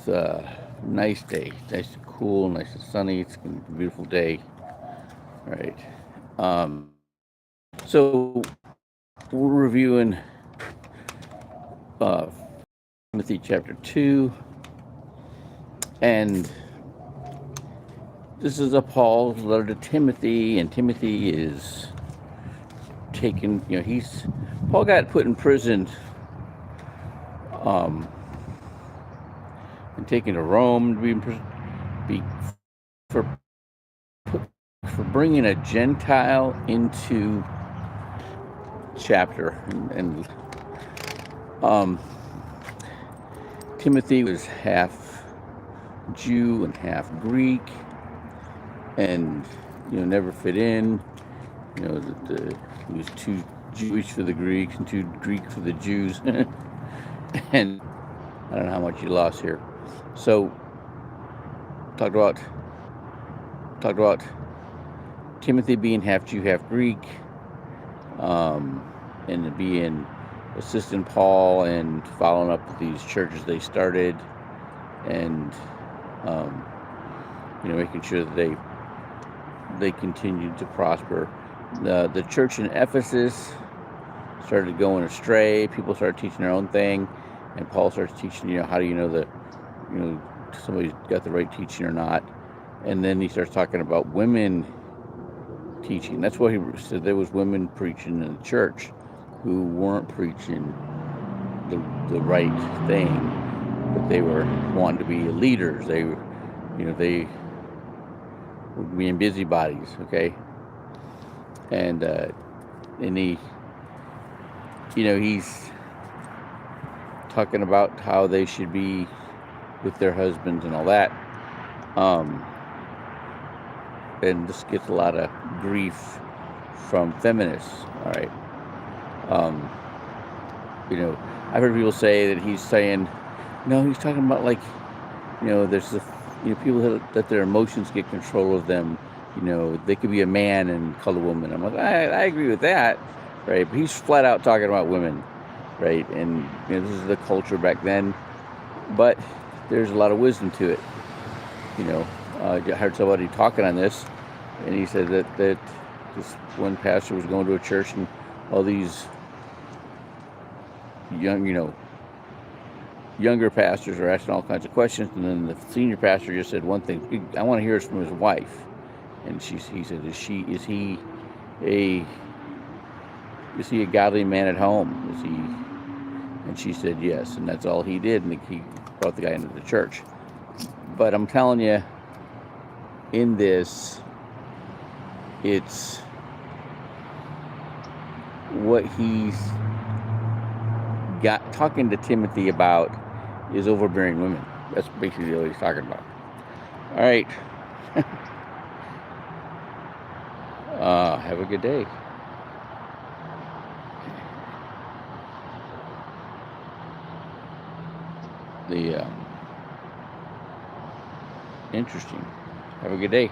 It's a nice day. Nice and cool, nice and sunny. It's gonna be a beautiful day. Right. So we're reviewing uh, Timothy chapter 2, and this is a Paul's letter to Timothy, and Timothy is taken. Paul got put in prison um, and taken to Rome to be in prison for for bringing a Gentile into chapter, and Timothy was half Jew and half Greek, and never fit in. He was too Jewish for the Greeks and too Greek for the Jews, and I don't know how much he lost here. So talked about Timothy being half Jew, half Greek, and being assistant Paul and following up with these churches they started, and making sure that they continued to prosper. The church in Ephesus started going astray. People started teaching their own thing, and Paul starts teaching, how do you know that somebody's got the right teaching or not. And then he starts talking about women teaching. That's why he said there was women preaching in the church who weren't preaching the right thing, but they were wanting to be leaders. They were being busybodies, okay? And he's talking about how they should be with their husbands and all that. And this gets a lot of grief from feminists, all right? I've heard people say that he's saying, no, he's talking about there's people that their emotions get control of them. They could be a man and called a woman. I'm like, I agree with that, right? But he's flat out talking about women, right? And this is the culture back then, but there's a lot of wisdom to it. I heard somebody talking on this, and he said that this one pastor was going to a church, and all these younger pastors are asking all kinds of questions, and then the senior pastor just said one thing: I want to hear it from his wife. And he said, is he a godly man at home? Is he? And she said yes, and that's all he did, and he brought the guy into the church. But I'm telling you, in this, it's what he's got talking to Timothy about is overbearing women. That's basically what he's talking about. All right. Have a good day. Interesting. Have a good day.